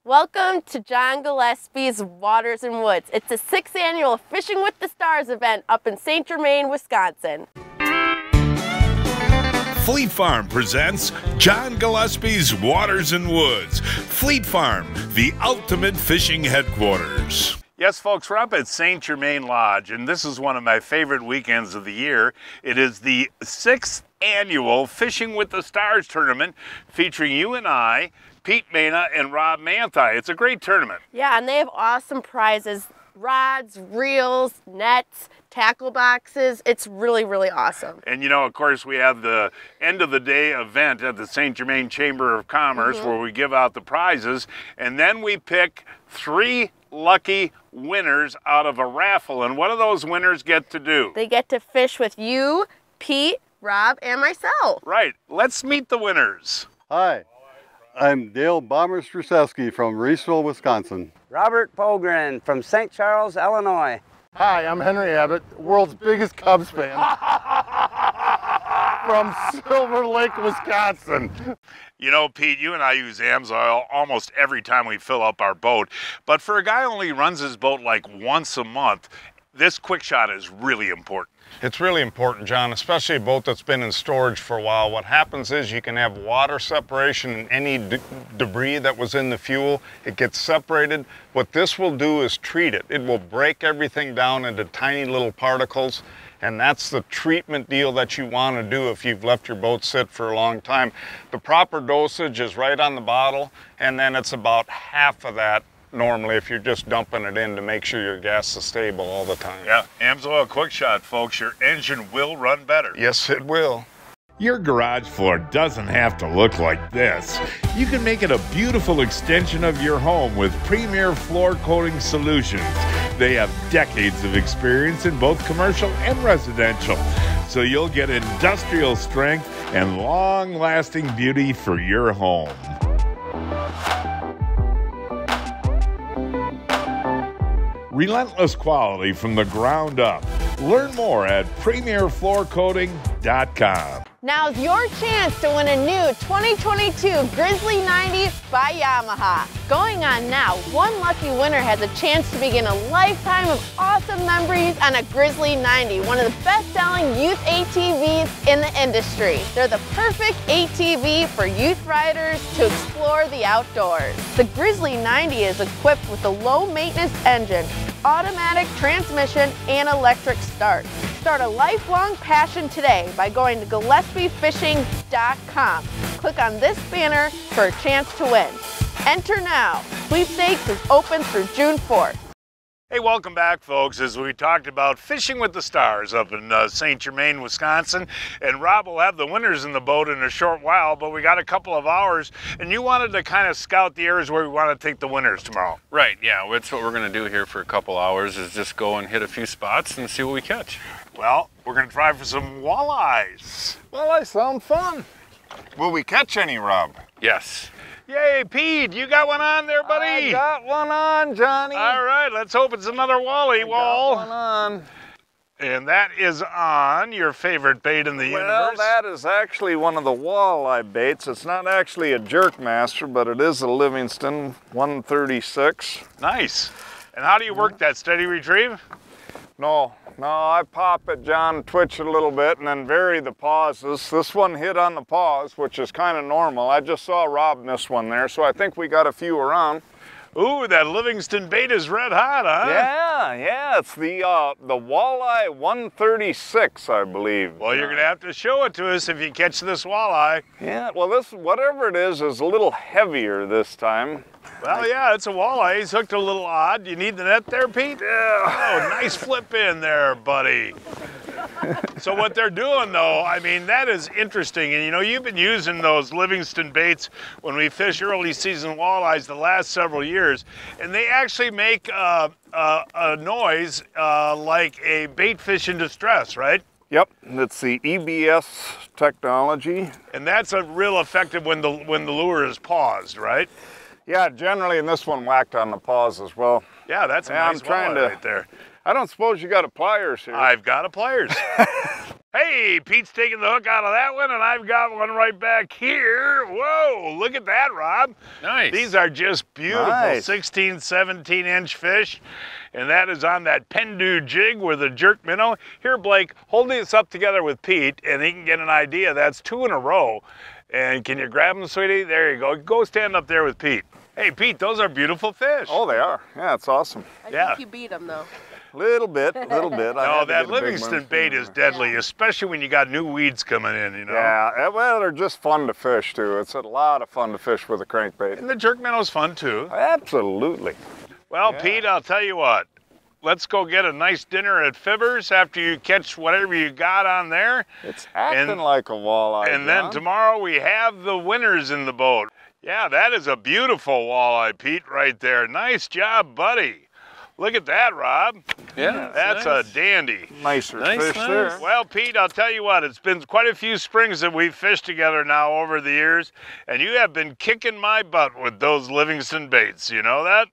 Welcome to John Gillespie's Waters and Woods. It's the 6th annual Fishing with the Stars event up in St. Germain, Wisconsin. Fleet Farm presents John Gillespie's Waters and Woods. Fleet Farm, the ultimate fishing headquarters. Yes, folks, we're up at St. Germain Lodge, and this is one of my favorite weekends of the year. It is the 6th annual Fishing with the Stars tournament featuring you and I, Pete, Maina, and Rob Manthei. It's a great tournament. Yeah, and they have awesome prizes. Rods, reels, nets, tackle boxes. It's really, really awesome. And you know, of course, we have the end of the day event at the St. Germain Chamber of Commerce where we give out the prizes, and then we pick 3 lucky winners out of a raffle. And what do those winners get to do? They get to fish with you, Pete, Rob, and myself. Right. Let's meet the winners. Hi, I'm Dale Bomber-Strusewski from Reeseville, Wisconsin. Robert Pogren from St. Charles, Illinois. Hi, I'm Henry Abbott, world's biggest Cubs fan from Silver Lake, Wisconsin. You know, Pete, you and I use AMSOIL almost every time we fill up our boat, but for a guy who only runs his boat like once a month, this quick shot is really important. It's really important, John, especially a boat that's been in storage for a while. What happens is you can have water separation and any debris that was in the fuel, it gets separated. What this will do is treat it. It will break everything down into tiny little particles, and that's the treatment deal that you want to do if you've left your boat sit for a long time. The proper dosage is right on the bottle, and then it's about half of that normally if you're just dumping it in to make sure your gas is stable all the time. Yeah, AMSOIL Quick Shot, folks, your engine will run better. Yes, it will. Your garage floor doesn't have to look like this. You can make it a beautiful extension of your home with Premier Floor Coating Solutions. They have decades of experience in both commercial and residential, so you'll get industrial strength and long-lasting beauty for your home. Relentless quality from the ground up. Learn more at premierfloorcoating.com. Now's your chance to win a new 2022 Grizzly 90 by Yamaha. Going on now, one lucky winner has a chance to begin a lifetime of awesome memories on a Grizzly 90, one of the best-selling youth ATVs in the industry. They're the perfect ATV for youth riders to explore the outdoors. The Grizzly 90 is equipped with a low-maintenance engine, automatic transmission, and electric start. Start a lifelong passion today by going to GillespieFishing.com. Click on this banner for a chance to win. Enter now. Sweepstakes is open through June 4th. Hey, welcome back, folks, as we talked about Fishing with the Stars up in St. Germain, Wisconsin. And Rob will have the winners in the boat in a short while, but we got a couple of hours, and you wanted to kind of scout the areas where we want to take the winners tomorrow. Right, yeah, that's what we're going to do here for a couple hours, is just go and hit a few spots and see what we catch. Well, we're going to try for some walleyes. Walleyes sound fun. Will we catch any, Rob? Yes. Yay, Pete, you got one on there, buddy? I got one on, Johnny. All right, let's hope it's another wally wall. Got one on. And that is on your favorite bait in the universe. Well, that is actually one of the walleye baits. It's not actually a Jerkmaster, but it is a Livingston 136. Nice. And how do you work that? Steady retrieve? No, I pop it, John, twitch it a little bit, and then vary the pauses. This one hit on the pause, which is kind of normal. I just saw Rob miss one there, so I think we got a few around. Ooh, that Livingston bait is red hot, huh? Yeah, it's the walleye 136, I believe. Well, you're gonna have to show it to us if you catch this walleye. Yeah, well, this, whatever it is a little heavier this time. Well, yeah, it's a walleye. He's hooked a little odd. You need the net there, Pete? Yeah. Oh, nice flip in there, buddy. So what they're doing, though, I mean, that is interesting. And, you know, you've been using those Livingston baits when we fish early season walleyes the last several years, and they actually make a noise like a bait fish in distress, right? Yep, it's the EBS technology. And that's a real effective when the lure is paused, right? Yeah, generally, and this one whacked on the pause as well. Yeah, that's a nice walleye right there. I don't suppose you got a pliers here. I've got a pliers. Hey, Hey, Pete's taking the hook out of that one, and I've got one right back here. Whoa, look at that, Rob. Nice. These are just beautiful 16, 17-inch fish, and that is on that Pendu jig with a jerk minnow. Here, Blake, hold this up together with Pete, and he can get an idea. That's 2 in a row. And can you grab them, sweetie? There you go. Go stand up there with Pete. Hey, Pete, those are beautiful fish. Oh, they are. Yeah, it's awesome. I think you beat them, though. Little bit, little bit. No, that Livingston bait is deadly, especially when you got new weeds coming in, you know? Yeah, well, they're just fun to fish, too. It's a lot of fun to fish with a crankbait. And the jerk minnow's fun, too. Absolutely. Well, Pete, I'll tell you what. Let's go get a nice dinner at Fibbers after you catch whatever you got on there. It's acting like a walleye, And then tomorrow we have the winners in the boat. Yeah, that is a beautiful walleye, Pete, right there. Nice job, buddy. Look at that, Rob. Yeah, that's nice. A dandy. Nicer fish there. Well, Pete, I'll tell you what, it's been quite a few springs that we've fished together now over the years, and you have been kicking my butt with those Livingston baits. You know that?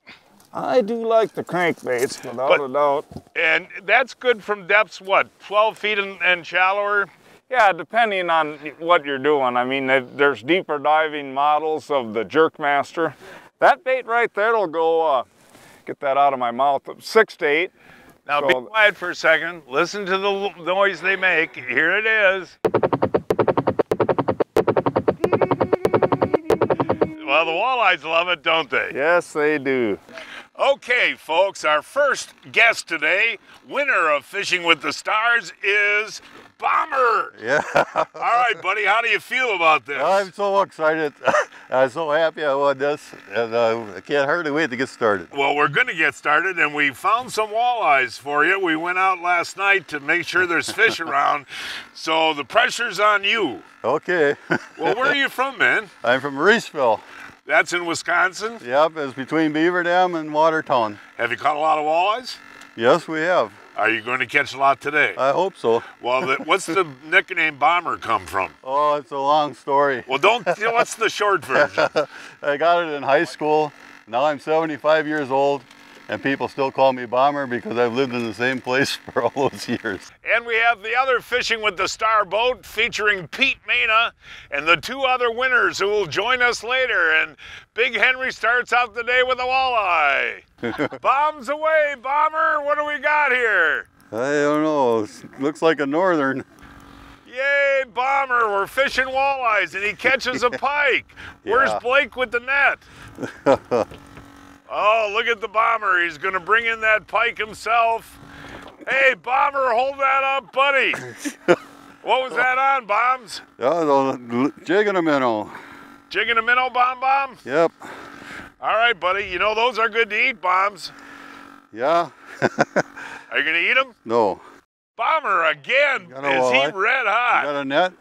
I do like the crankbaits, without a doubt. And that's good from depths, what, 12 feet and shallower? Yeah, depending on what you're doing. I mean, there's deeper diving models of the Jerkmaster. That bait right there will go, get that out of my mouth, 6 to 8. Now be quiet for a second. Listen to the noise they make. Here it is. Well, the walleyes love it, don't they? Yes, they do. Okay, folks, our first guest today, winner of Fishing with the Stars, is Bomber. Yeah. All right, buddy, how do you feel about this? I'm so excited. I'm so happy I won this, and I can't hardly wait to get started. Well, we're going to get started, and we found some walleyes for you. We went out last night to make sure there's fish around, so the pressure's on you. Okay. Well, where are you from, man? I'm from Reeseville. That's in Wisconsin? Yep, it's between Beaver Dam and Watertown. Have you caught a lot of walleyes? Yes, we have. Are you going to catch a lot today? I hope so. Well, what's the nickname Bomber come from? Oh, it's a long story. Well, what's the short version? I got it in high school. Now I'm 75 years old, and people still call me Bomber because I've lived in the same place for all those years. And we have the other Fishing with the Star boat featuring Pete Maina and the 2 other winners who will join us later. And Big Henry starts out the day with a walleye. Bombs away, Bomber. What do we got here? I don't know. It looks like a northern. Yay, Bomber. We're fishing walleyes, and he catches a pike. Where's Blake with the net? Oh, look at the Bomber. He's going to bring in that pike himself. Hey, Bomber, hold that up, buddy. What was that on, Bombs? Yeah, jig and a minnow. Jig and a minnow, Bomb? Yep. All right, buddy. You know those are good to eat, Bombs. Yeah. Are you going to eat them? No. Bomber again. Is he red hot? You got a net?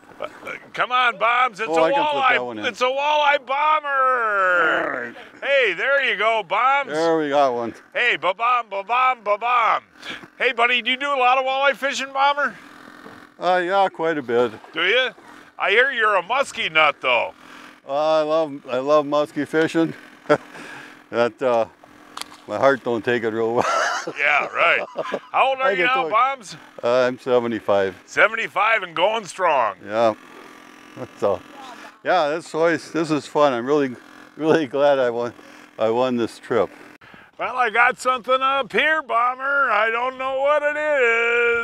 Come on, Bombs. It's a walleye. It's a walleye Bomber. Right. Hey, there you go, Bombs. There we got one. Hey, ba-bomb, ba-bomb, ba-bomb. Hey, buddy, do you do a lot of walleye fishing, Bomber? Yeah, quite a bit. Do you? I hear you're a muskie nut, though. I love musky fishing. My heart don't take it real well. Yeah, right. How old are you now, Bombs? I'm 75. 75 and going strong. Yeah. So, yeah, this is fun. I'm really glad I won this trip. Well, I got something up here, Bomber. I don't know what it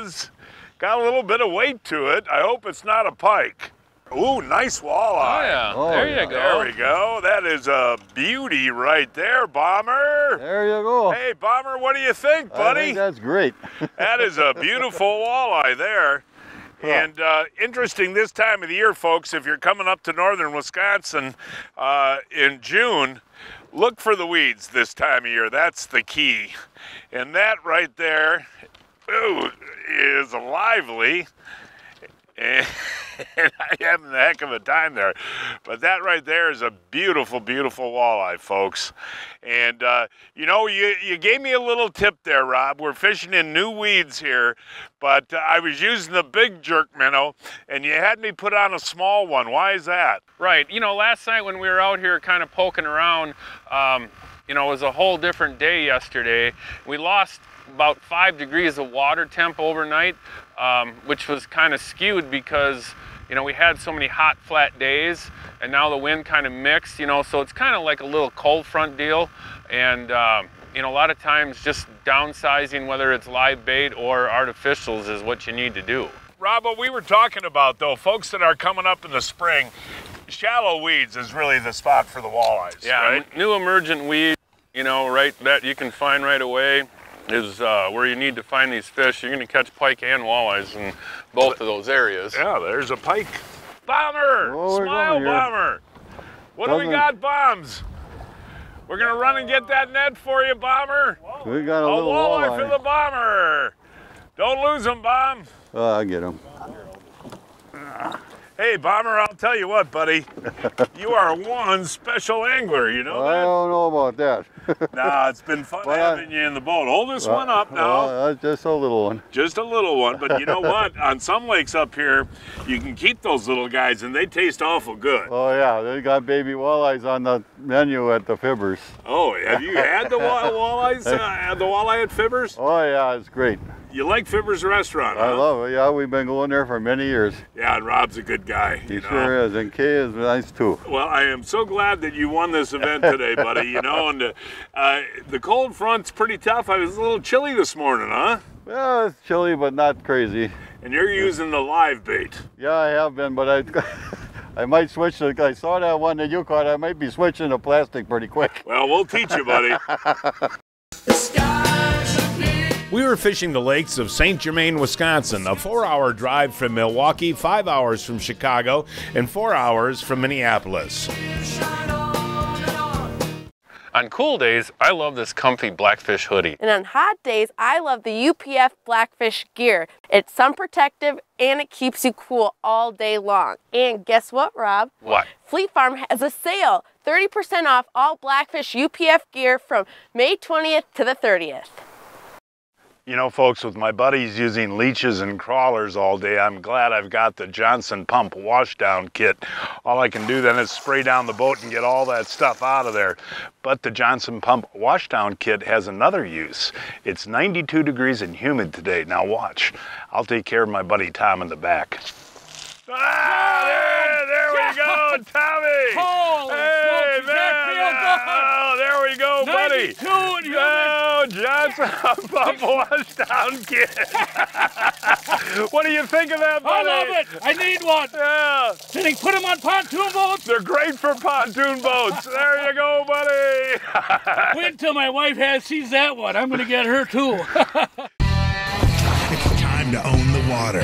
is. Got a little bit of weight to it. I hope it's not a pike. Ooh, nice walleye. Oh, yeah. There you go. There we go. That is a beauty right there, Bomber. There you go. Hey, Bomber, what do you think, buddy? I think that's great. That is a beautiful walleye there. And interesting this time of the year, folks, if you're coming up to northern Wisconsin in June, look for the weeds this time of year. That's the key. And that right there is lively. And I'm having a heck of a time there. But that right there is a beautiful, beautiful walleye, folks. And, you know, you gave me a little tip there, Rob. We're fishing in new weeds here, but I was using the big jerk minnow, and you had me put on a small one. Why is that? Right. You know, last night when we were out here kind of poking around, you know, it was a whole different day yesterday. We lost about 5 degrees of water temp overnight, which was kind of skewed because, you know, we had so many hot, flat days, and now the wind kind of mixed, you know, so it's kind of like a little cold front deal. And, you know, a lot of times just downsizing, whether it's live bait or artificials, is what you need to do. Rob, what we were talking about, though, folks that are coming up in the spring, shallow weeds is really the spot for the walleyes, yeah, right? New emergent weeds, you know, right, that you can find right away is where you need to find these fish. You're going to catch pike and walleyes in both of those areas. Yeah, there's a pike. Bomber! Oh, Smile Bomber! What do we got, Bombs? We're going to run and get that net for you, Bomber. We got a little walleye for the Bomber. Don't lose him, Bomb. Oh, I'll get him. Hey, Bomber, I'll tell you what, buddy. You are one special angler, you know that? I don't know about that. Nah, it's been fun having you in the boat. Hold this one up now. Just a little one. Just a little one, but you know what? On some lakes up here, you can keep those little guys and they taste awful good. Oh yeah, they got baby walleyes on the menu at the Fibbers. Oh, have you had the walleyes, the walleye at Fibbers? Oh yeah, it's great. You like Fibbers Restaurant, huh? I love it, yeah, we've been going there for many years. Yeah, and Rob's a good guy. He sure is, and Kay is nice too. Well, I am so glad that you won this event today, buddy, you know, and the cold front's pretty tough. I was a little chilly this morning, huh? Well, it's chilly, but not crazy. And you're using the live bait. Yeah, I have been, but I might switch. I saw that one that you caught. I might be switching to plastic pretty quick. Well, we'll teach you, buddy. We were fishing the lakes of St. Germain, Wisconsin, a 4-hour drive from Milwaukee, 5 hours from Chicago, and 4 hours from Minneapolis. On cool days, I love this comfy Blackfish hoodie. And on hot days, I love the UPF Blackfish gear. It's sun protective and it keeps you cool all day long. And guess what, Rob? What? Fleet Farm has a sale. 30% off all Blackfish UPF gear from May 20th to the 30th. You know, folks, with my buddies using leeches and crawlers all day, I'm glad I've got the Johnson Pump washdown kit. All I can do then is spray down the boat and get all that stuff out of there. But the Johnson Pump washdown kit has another use. It's 92 degrees and humid today. Now watch. I'll take care of my buddy Tom in the back. Ah, there we go, Tommy. Holy smokes, that feels good. Oh, there we go, buddy. 92 and humid. Oh, Johnson Pump washdown kit. What do you think of that, buddy? I love it. I need one. Yeah. Did he put them on pontoon boats? They're great for pontoon boats. There you go, buddy. Wait until my wife sees that one. I'm going to get her too. It's time to own the water.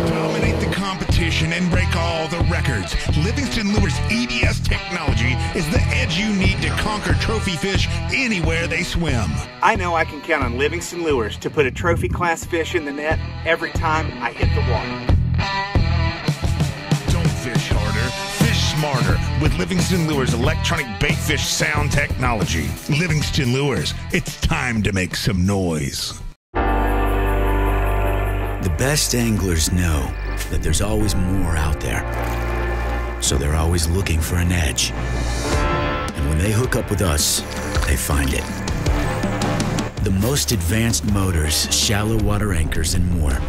Dominate the competition and break all the records. Livingston Lures EDS technology is the edge you need to conquer trophy fish anywhere they swim. I know I can count on Livingston Lures to put a trophy class fish in the net every time I hit the water. Don't fish harder, fish smarter with Livingston Lures electronic baitfish sound technology. Livingston Lures, it's time to make some noise. The best anglers know that there's always more out there, so they're always looking for an edge. And when they hook up with us, they find it. The most advanced motors, shallow water anchors, and more.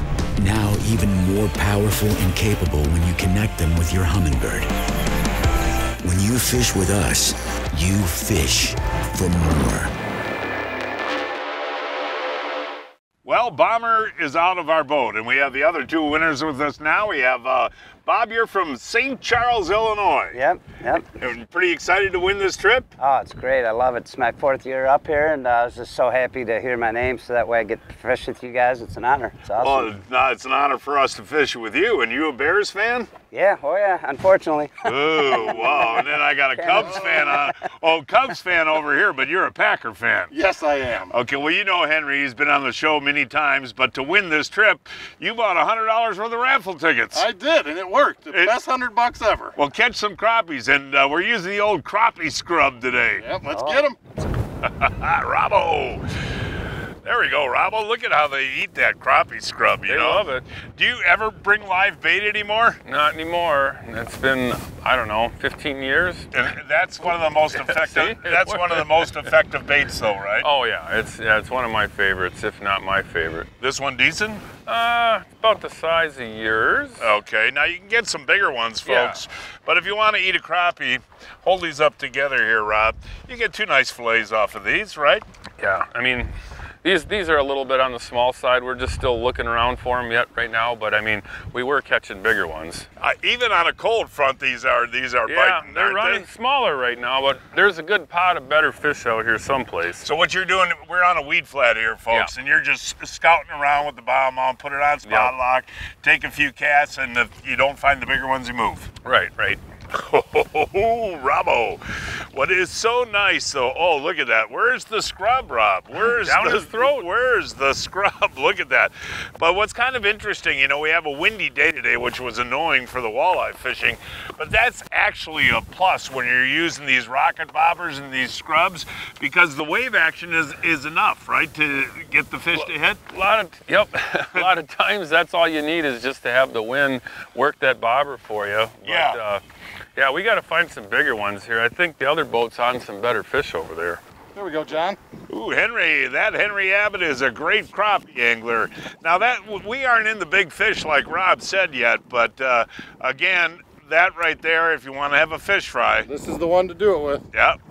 Now even more powerful and capable when you connect them with your Humminbird. When you fish with us, you fish for more. Well, Bomber is out of our boat, and we have the other two winners with us now. We have Bob, you're from St. Charles, Illinois. Yep. And pretty excited to win this trip? Oh, it's great. I love it. It's my 4th year up here, and I was just so happy to hear my name, so that way I get to fish with you guys. It's an honor. It's awesome. Well, it's an honor for us to fish with you. And you a Bears fan? Yeah, oh yeah, unfortunately. Ooh, wow. And then I got a Cubs fan on. Oh, Cubs fan over here, but you're a Packer fan. Yes, I am. Okay, well, you know Henry. He's been on the show many times, but to win this trip, you bought $100 worth of raffle tickets. I did, and it worked. The best $100 ever. Well, catch some crappies, and we're using the old crappie scrub today. Yep, let's get them. Robbo. There we go, Rob. Oh, look at how they eat that crappie scrub, you know? They love it. Do you ever bring live bait anymore? Not anymore. It's been, I don't know, 15 years. And that's one of the most effective. That's one of the most effective baits, though, right? Oh yeah, it's one of my favorites, if not my favorite. This one decent? About the size of yours. Okay, now you can get some bigger ones, folks. Yeah. But if you want to eat a crappie, hold these up together here, Rob. You get 2 nice fillets off of these, right? Yeah, I mean, these are a little bit on the small side. We're just still looking around for them yet right now, but I mean, we were catching bigger ones. Even on a cold front, these are biting. They're running smaller right now, but there's a good pot of better fish out here someplace. So what you're doing, we're on a weed flat here, folks, and you're just scouting around with the bottom on, put it on spot lock, take a few casts, and if you don't find the bigger ones, you move. Right. Oh, Robbo. What is so nice, though, oh, look at that. Where's the scrub, Rob? Where's down his throat? Where's the scrub? Look at that. But what's kind of interesting, you know, we have a windy day today, which was annoying for the walleye fishing, but that's actually a plus when you're using these rocket bobbers and these scrubs, because the wave action is enough, right, to get the fish to hit? A lot of times that's all you need is just to have the wind work that bobber for you. But, yeah, we got to find some bigger ones here. I think the other boat's on some better fish over there. There we go, John. Ooh, that Henry Abbott is a great crappie angler. Now we aren't in the big fish like Rob said yet, but again, that right there, if you want to have a fish fry. This is the one to do it with. Yep.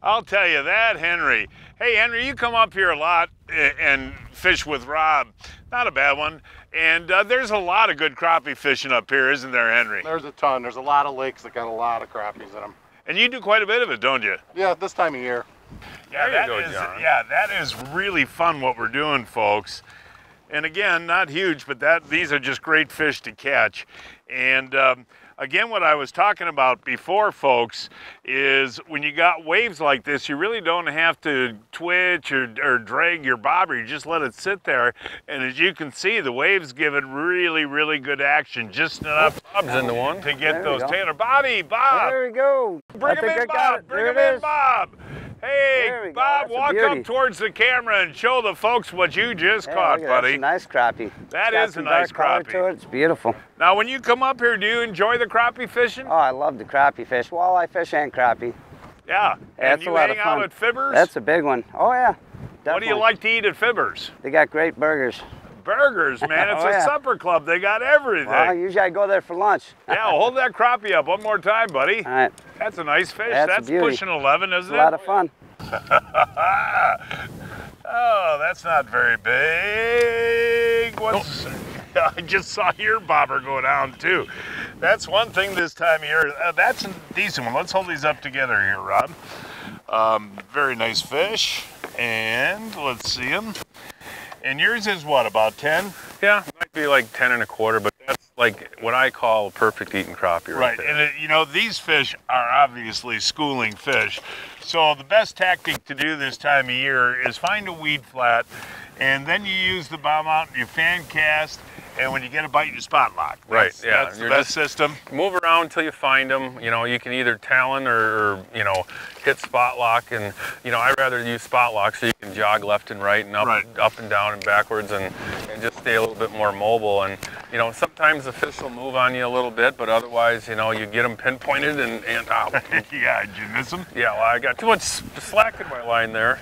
I'll tell you that, Henry. Hey, Henry, you come up here a lot and fish with Rob. Not a bad one. And there's a lot of good crappie fishing up here, isn't there, Henry? There's a ton. There's a lot of lakes that got a lot of crappies in them. And you do quite a bit of it, don't you? Yeah, this time of year. Yeah, that is really fun what we're doing, folks. And again, not huge, but these are just great fish to catch. And again, what I was talking about before, folks, is when you got waves like this, you really don't have to twitch or drag your bobber. You just let it sit there. And as you can see, the waves give it really, really good action. Just enough Bob's into one to get those Taylor. Bob! There we go. Bring him in, Bob! Bring him in, Bob! Hey, Bob, walk up towards the camera and show the folks what you just caught, buddy. That's a nice crappie. That is a nice crappie. To it. It's beautiful. Now, when you come up here, do you enjoy the crappie fishing? Oh, I love the crappie fish. Walleye fish and crappie. Yeah. And you hang out at Fibbers? That's a big one. Oh, yeah. Definitely. What do you like to eat at Fibbers? They got great burgers. Burgers, man. It's a supper club. They got everything. Well, usually I go there for lunch. Yeah, hold that crappie up one more time, buddy. All right. That's a nice fish. That's pushing 11, isn't it? A lot of fun. Oh, that's not very big. I just saw your bobber go down too. That's one thing this time of year. That's a decent one. Let's hold these up together here, Rob. Very nice fish. And let's see them. And yours is what, about 10? Yeah, might be like 10 1/4, but that's like what I call a perfect eating crappie right there. And you know, these fish are obviously schooling fish. So the best tactic to do this time of year is find a weed flat, and then you use the bomb out and you fan cast, and when you get a bite, you spot lock. That's the best system. Move around until you find them. You know, you can either talon or you know, hit spot lock, and you know, I'd rather use spot lock so you can jog left and right and up and down and backwards and just stay a little bit more mobile. And you know, sometimes the fish will move on you a little bit, but otherwise, you know, you get them pinpointed and out. Yeah, did you miss them? Yeah, well, I got too much slack in my line there.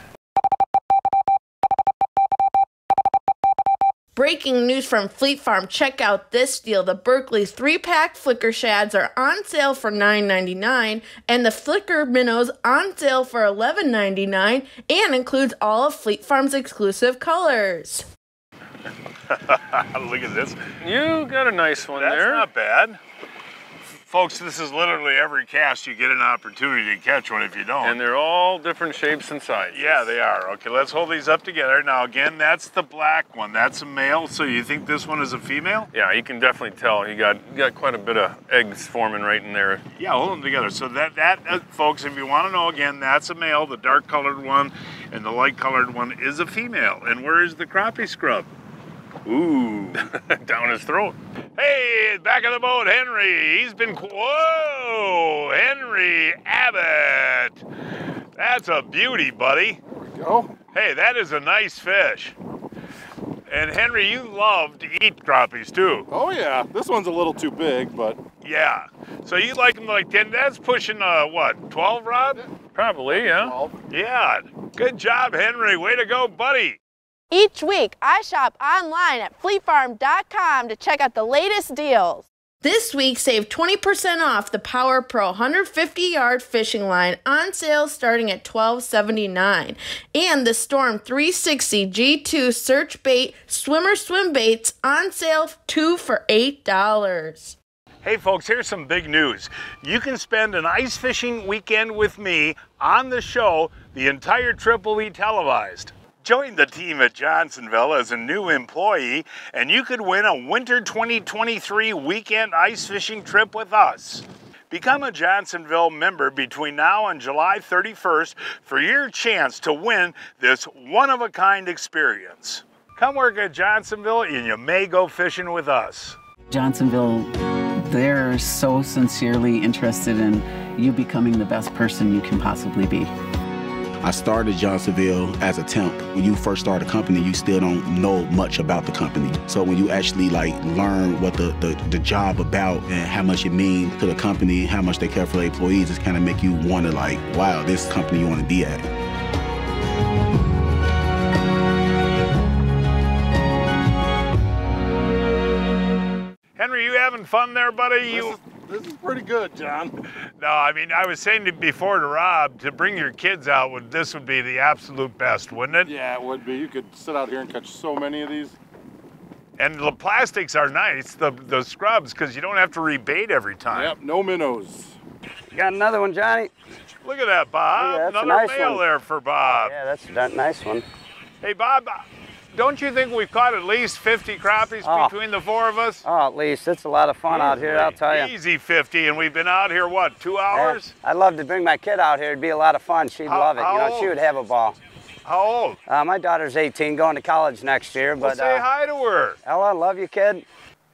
Breaking news from Fleet Farm. Check out this deal. The Berkeley 3-pack Flicker Shads are on sale for $9.99, and the Flicker Minnows on sale for $11.99, and includes all of Fleet Farm's exclusive colors. Look at this. You got a nice one there. That's not bad. Folks, this is literally every cast you get an opportunity to catch one if you don't. And they're all different shapes and sizes. Yeah, they are. Okay, let's hold these up together. Now, again, that's the black one. That's a male, so you think this one is a female? Yeah, you can definitely tell. You got quite a bit of eggs forming right in there. Yeah, hold them together. So that folks, if you want to know, again, that's a male. The dark-colored one and the light-colored one is a female. And where is the crappie scrub? Ooh, down his throat. Hey, back of the boat, Henry. He's been, whoa, Henry Abbott. That's a beauty, buddy. go. Hey, that is a nice fish. And Henry, you love to eat crappies too. Oh yeah, this one's a little too big, but. Yeah. So you like them like 10, that's pushing, what, 12, Rob? Probably, yeah. 12. Yeah. Good job, Henry. Way to go, buddy. Each week, I shop online at fleetfarm.com to check out the latest deals. This week, save 20% off the Power Pro 150-yard fishing line on sale starting at $12.79. And the Storm 360 G2 Search Bait Swimmer Swim Baits on sale 2 for $8. Hey folks, here's some big news. You can spend an ice fishing weekend with me on the show. The entire trip will be televised. Join the team at Johnsonville as a new employee and you could win a winter 2023 weekend ice fishing trip with us. Become a Johnsonville member between now and July 31st for your chance to win this one-of-a-kind experience. Come work at Johnsonville and you may go fishing with us. Johnsonville, they're so sincerely interested in you becoming the best person you can possibly be. I started Johnsonville as a temp. When you first start a company, you still don't know much about the company. So when you actually learn what the job about and how much it means to the company, how much they care for their employees, it's kind of make you want to wow, this company you want to be at. Henry, you having fun there, buddy? This is pretty good, John. No, I mean, I was saying before to Rob, to bring your kids out, this would be the absolute best, wouldn't it? Yeah, it would be. You could sit out here and catch so many of these. And the plastics are nice, the scrubs, because you don't have to rebait every time. Yep, no minnows. Got another one, Johnny. Look at that, Bob. Yeah, that's another a nice male one. there for Bob. Yeah, that's a nice one. Hey, Bob, don't you think we've caught at least 50 crappies between the four of us? Oh, at least. It's a lot of fun out here, I'll tell you. Easy 50, and we've been out here, what, 2 hours? Yeah, I'd love to bring my kid out here. It'd be a lot of fun. She'd love it. You know, she would have a ball. How old? My daughter's 18, going to college next year. Well, But say hi to her. Ella, love you, kid.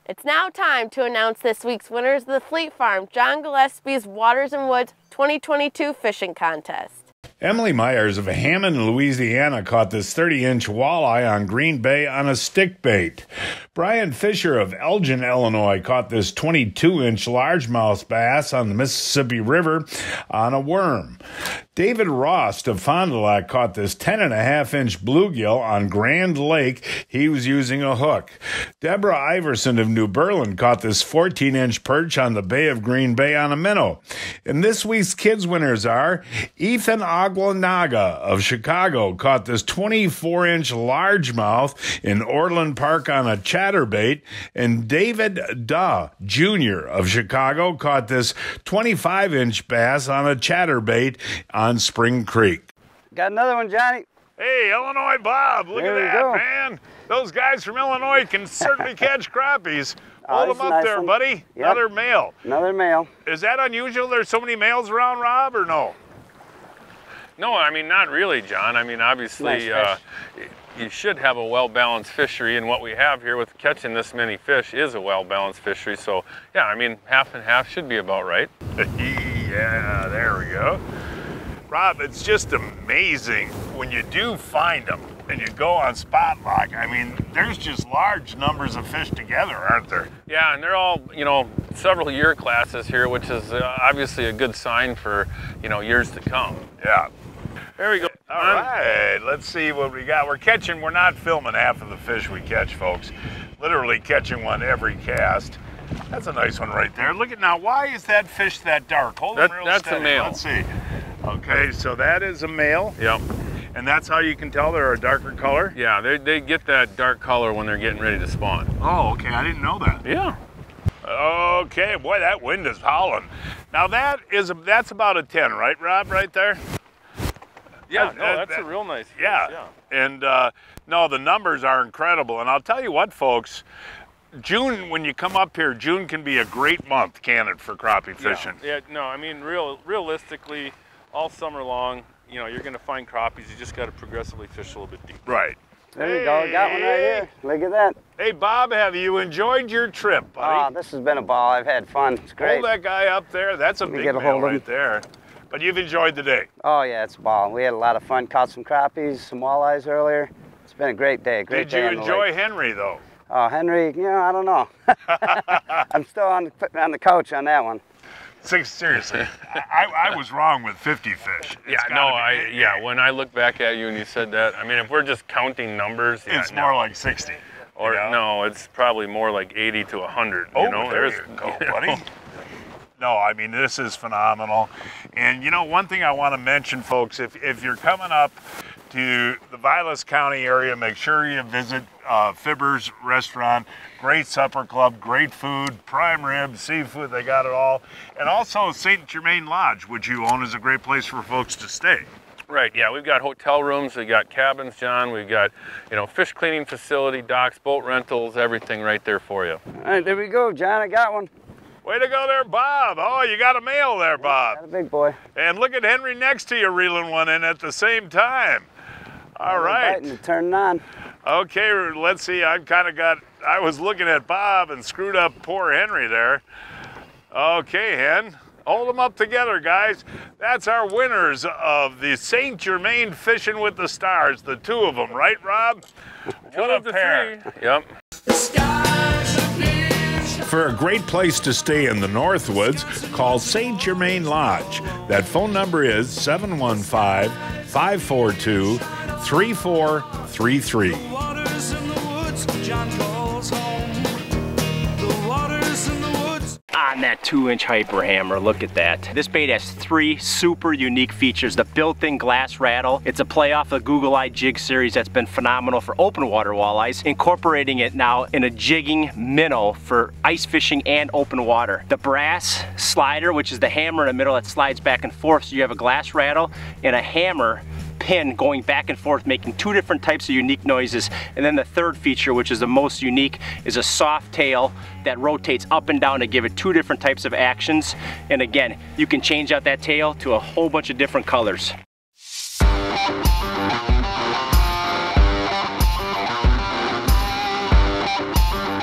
It's now time to announce this week's winners of the Fleet Farm John Gillespie's Waters and Woods 2022 Fishing Contest. Emily Myers of Hammond, Louisiana caught this 30-inch walleye on Green Bay on a stick bait. Brian Fisher of Elgin, Illinois caught this 22-inch largemouth bass on the Mississippi River on a worm. David Rost of Fond du Lac caught this 10.5-inch bluegill on Grand Lake. He was using a hook. Deborah Iverson of New Berlin caught this 14-inch perch on the Bay of Green Bay on a minnow. And this week's kids winners are Ethan Aguanaga of Chicago caught this 24-inch largemouth in Orland Park on a chatterbait, and David Duh Jr. of Chicago caught this 25-inch bass on a chatterbait on Spring Creek. Got another one, Johnny. Hey, Illinois Bob, look at that, man. Those guys from Illinois can certainly catch crappies. Hold them up there, buddy. Yep. Another male. Another male. Is that unusual? There's so many males around, Rob, or no? No, I mean, not really, John. I mean, obviously, you should have a well-balanced fishery, and what we have here with catching this many fish is a well-balanced fishery. So, yeah, I mean, half and half should be about right. Yeah, there we go. Rob, it's just amazing when you do find them and you go on spot lock. I mean, there's just large numbers of fish together, aren't there? Yeah, and they're all, you know, several year classes here, which is obviously a good sign for, you know, years to come. Yeah. There we go. All right, let's see what we got. We're not filming half of the fish we catch, folks. Literally catching one every cast. That's a nice one right there. Look at now, why is that fish that dark? Hold him real that's steady. A male. Let's see. Okay, so that is a male. Yep. And that's how you can tell they're a darker color? Yeah, they get that dark color when they're getting ready to spawn. Oh, okay, I didn't know that. Yeah. Okay, boy, that wind is howling. Now that's about a 10, right, Rob, right there? Yeah, that's a real nice fish. Yeah. And no, the numbers are incredible. And I'll tell you what, folks, June, when you come up here, June can be a great month, can it, for crappie fishing? Yeah, no, I mean, realistically, all summer long, you know, you're going to find crappies. You just got to progressively fish a little bit deeper. Right. There you go. Got one right here. Look at that. Hey, Bob, have you enjoyed your trip, buddy? Oh, this has been a ball. I've had fun. It's great. Hold that guy up there. That's a big male right there. But you've enjoyed the day. Oh yeah, it's wild. We had a lot of fun. Caught some crappies, some walleyes earlier. It's been a great day. Great day. Did you enjoy Henry though? Oh, Henry, you know, I don't know. I'm still on the couch on that one. Seriously, I was wrong with 50 fish. When I look back at you and you said that, I mean, if we're just counting numbers, it's more like 60. Or no, it's probably more like 80 to 100. Oh, you know, there you go, buddy. No, I mean, this is phenomenal. And you know, one thing I want to mention, folks, if you're coming up to the Vilas County area, make sure you visit Fibber's Restaurant. Great supper club, great food, prime rib, seafood, they got it all. And also St. Germain Lodge, which you own, is a great place for folks to stay. Right, yeah, we've got hotel rooms, we got cabins, John, we've got, you know, fish cleaning facility, docks, boat rentals, everything right there for you. All right, there we go, John, I got one. Way to go there, Bob. Oh, you got a male there, Bob. Got a big boy. And look at Henry next to you reeling one in at the same time. All right. Biting, turning on. Okay, let's see. I was looking at Bob and screwed up poor Henry there. Okay, Hen. Hold them up together, guys. That's our winners of the St. Germain Fishing with the Stars, the two of them, right, Rob? What a pair. Yep. For a great place to stay in the Northwoods, call St. Germain Lodge. That phone number is 715-542-3433. On that 2-inch hyper hammer, look at that. This bait has 3 super unique features. The built-in glass rattle. It's a play off the Google Eye jig series that's been phenomenal for open water walleyes, incorporating it now in a jigging minnow for ice fishing and open water. The brass slider, which is the hammer in the middle that slides back and forth, so you have a glass rattle and a hammer pin going back and forth, making 2 different types of unique noises. And then the third feature, which is the most unique, is a soft tail that rotates up and down to give it 2 different types of actions. And again, you can change out that tail to a whole bunch of different colors.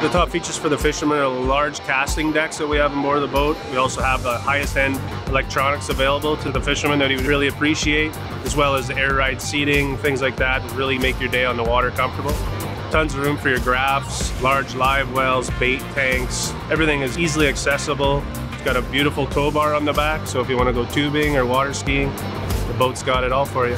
The top features for the fishermen are large casting decks that we have on board the boat. We also have the highest end electronics available to the fishermen that he would really appreciate, as well as the air ride seating, things like that, that really make your day on the water comfortable. Tons of room for your graphs, large live wells, bait tanks. Everything is easily accessible. It's got a beautiful tow bar on the back, so if you want to go tubing or water skiing, the boat's got it all for you.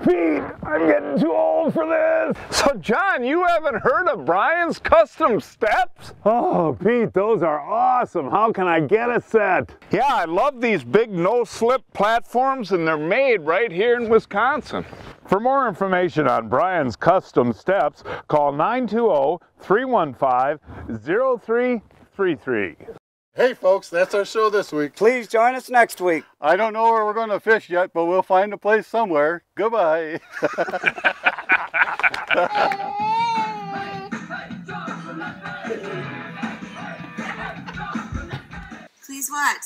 Pete, I'm getting too old for this. So John, you haven't heard of Brian's Custom Steps? Oh, Pete, those are awesome. How can I get a set? Yeah, I love these big no-slip platforms, and they're made right here in Wisconsin. For more information on Brian's Custom Steps, call 920-315-0333. Hey folks, that's our show this week. Please join us next week. I don't know where we're going to fish yet, but we'll find a place somewhere. Goodbye. Please what?